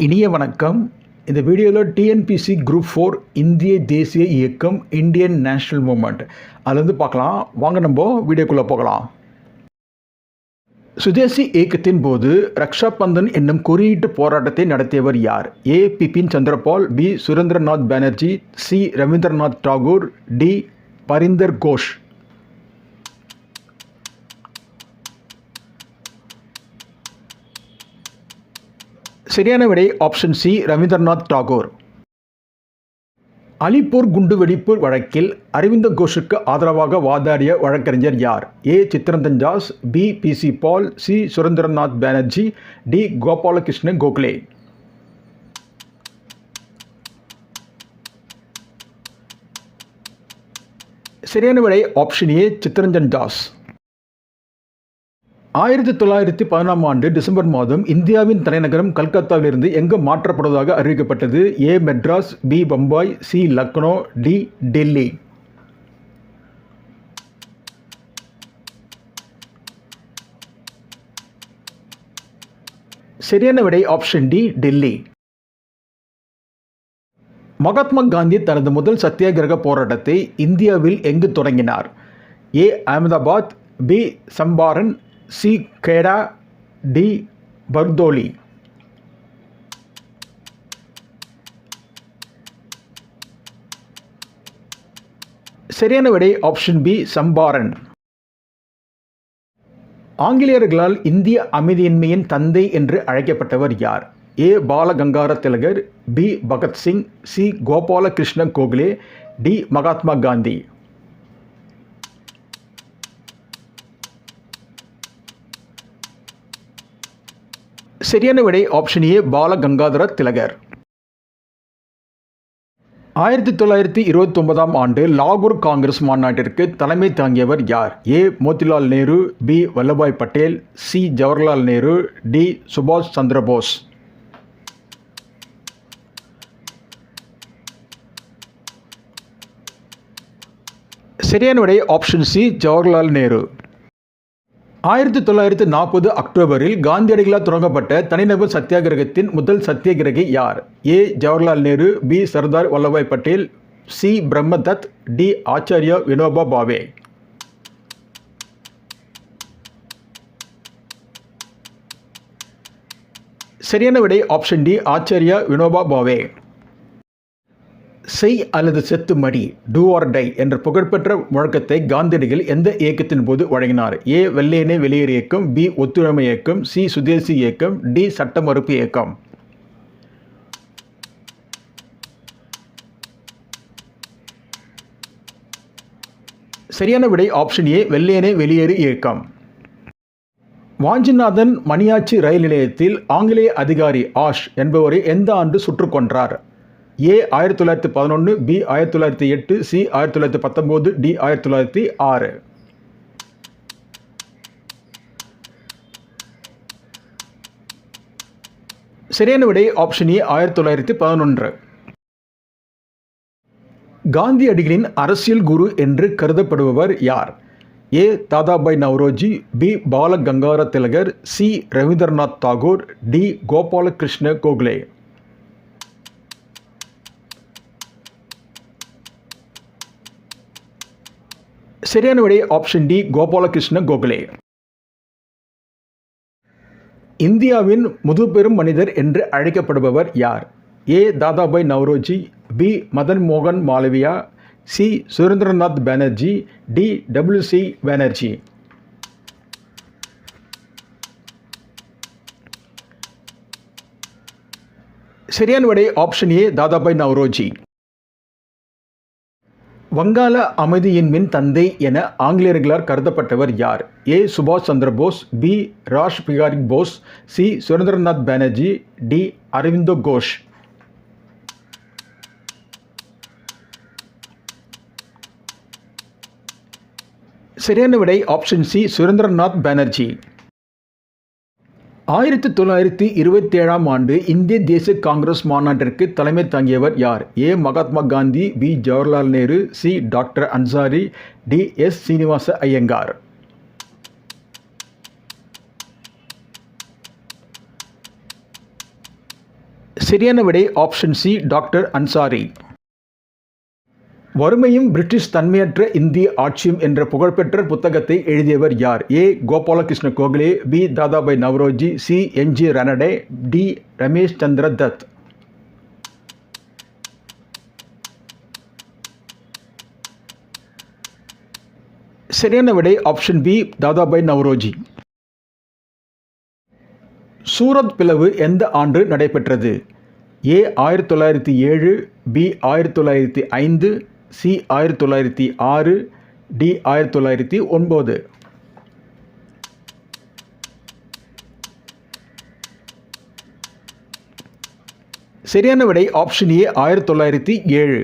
இனிய வணக்கம். இந்த வீடியோவில் டிஎன்பிசி குரூப் 4 இந்திய தேசிய இயக்கம் இந்தியன் நேஷனல் மூவ்மெண்ட் அதுலேருந்து பார்க்கலாம். வாங்க நம்ம வீடியோக்குள்ளே போகலாம். சுதேசி இயக்கத்தின் போது ரக்ஷா பந்தன் என்னும் குறியீட்டு போராட்டத்தை நடத்தியவர் யார்? A. Bipin Chandra Pal, B. Surendranath Banerjee, C. Rabindranath Tagore, D. Barindra Ghosh. சரியான விடை ஆப்ஷன் சி, ரவீந்திரநாத் டாகூர். அலிப்பூர் குண்டுவெடிப்பு வழக்கில் அரவிந்த கோஷுக்கு ஆதரவாக வாதாடிய வழக்கறிஞர் யார்? A. Chittaranjan Das, B. B C. Pal, C. Surendranath Banerjee, D. Gopalakrishna Gokhale. சரியான விடை option A, Chittaranjan Das. 1911 December மாதம் இந்தியாவின் தலைநகரம் கல்கத்தாவிலிருந்து எங்கு மாற்றப்படுவதாக அறிவிக்கப்பட்டது? A. Madras, B. Bombay, C. Lucknow, D. Delhi. சரியான விடை ஆப்ஷன் டி, டெல்லி. மகாத்மா காந்தி தனது முதல் சத்தியாகிரக போராட்டத்தை இந்தியாவில் எங்கு தொடங்கினார்? ஏ. அகமதாபாத், பி. சம்பாரன், சி. கேடா, டி. பர்தோலி. சரியான விடை ஆப்ஷன் பி, சம்பாரன். ஆங்கிலேயர்களால் இந்திய அமைதியின்மையின் தந்தை என்று அழைக்கப்பட்டவர் யார்? A. Balagangadhar Tilak, B. Bhagat Singh, C. Gopalakrishna Gokhale, D. Mahatma Gandhi. சரியான விடை ஆப்ஷன் ஏ, பாலகங்காதர திலகர். 1929 ஆண்டு லாகூர் காங்கிரஸ் மாநாட்டிற்கு தலைமை தாங்கியவர் யார்? A. Motilal Nehru, B. Vallabhbhai Patel, C. Jawaharlal Nehru, D. சுபாஷ் சந்திர போஸ். சரியான விடை ஆப்ஷன் சி, ஜவஹர்லால் நேரு. 1940 அக்டோபரில் காந்தியடிகளால் தொடங்கப்பட்ட தனிநபர் சத்தியாகிரகத்தின் முதல் சத்தியாகிரகி யார்? A. Jawaharlal Nehru, B. Sardar Vallabhbhai Patel, C. Brahmadatt, D. Acharya Vinoba Bhave. சரியான விடை ஆப்ஷன் டி, ஆச்சார்யா வினோபா பாவே. செய் அல்லது செத்து மடி, டூ ஆர் டை என்ற புகழ்பெற்ற முழக்கத்தை காந்தியடிகள் எந்த இயக்கத்தின் போது வழங்கினார்? ஏ. வெள்ளையனே வெளியேறு இயக்கம், பி. ஒத்துழைமை இயக்கம், சி. சுதேசி இயக்கம், டி. சட்ட மறுப்பு இயக்கம். சரியான விடை ஆப்ஷன் ஏ, வெள்ளையனே வெளியேறு இயக்கம். வாஞ்சிநாதன் மணியாச்சி ரயில் நிலையத்தில் ஆங்கிலேய அதிகாரி ஆஷ் என்பவரை எந்த ஆண்டு சுட்டுக் கொன்றார்? ஏ. 1911, பி. 1908, சி. 1919, டி. 1906. சரியான விடை ஆப்ஷன் ஏ, 1911. காந்தியடிகளின் அரசியல் குரு என்று கருதப்படுபவர் யார்? ஏ. தாதாபாய் நவ்ரோஜி, பி. பாலகங்கார திலகர், சி. ரவீந்திரநாத் தாகூர், டி. கோபாலகிருஷ்ண கோகலே. சரியான விடை ஆப்ஷன் டி, கோபாலகிருஷ்ண கோகலே. இந்தியாவின் முதுபெரும் மனிதர் என்று அழைக்கப்படுபவர் யார்? ஏ. தாதாபாய் நவ்ரோஜி, பி. மதன் மோகன் மாலவியா, சி. சுரேந்திரநாத் பானர்ஜி, டி. டபிள்யூ.சி. பானர்ஜி. சரியான விடை ஆப்ஷன் ஏ, தாதாபாய் நவ்ரோஜி. வங்காள அமைதியின்மையின் தந்தை என ஆங்கிலேயர்களால் கருதப்பட்டவர் யார்? ஏ. சுபாஷ் Chandra Bose, B. Rash Behari Bose, C. Surendranath Banerjee, D. Aurobindo Ghosh. சரியான விடை ஆப்ஷன் சி, சுரேந்திரநாத் பானர்ஜி. 1927 ஆண்டு இந்திய தேசிய காங்கிரஸ் மாநாட்டிற்கு தலைமை தாங்கியவர் யார்? A. Mahatma Gandhi, B. Jawaharlal Nehru, C. Doctor Ansari, D. S. Srinivasa Iyengar. சரியான விடை ஆப்ஷன் சி டாக்டர் அன்சாரி. வறுமையும் பிரிட்டிஷ் தன்மையற்ற இந்திய ஆட்சியும் என்ற புகழ்பெற்ற புத்தகத்தை எழுதியவர் யார்? A Gopalakrishna Gokhale, B Dadabhai Naoroji, C N G Ranade, D Ramesh Chandra Dutt. சரியான விடை ஆப்ஷன் பி தாதாபாய் நவ்ரோஜி. சூரத் பிளவு எந்த ஆண்டு நடைபெற்றது? A 1907, B 1905, C 1906, D 1909. சரியான விடை ஆப்ஷன் ஏ 1907.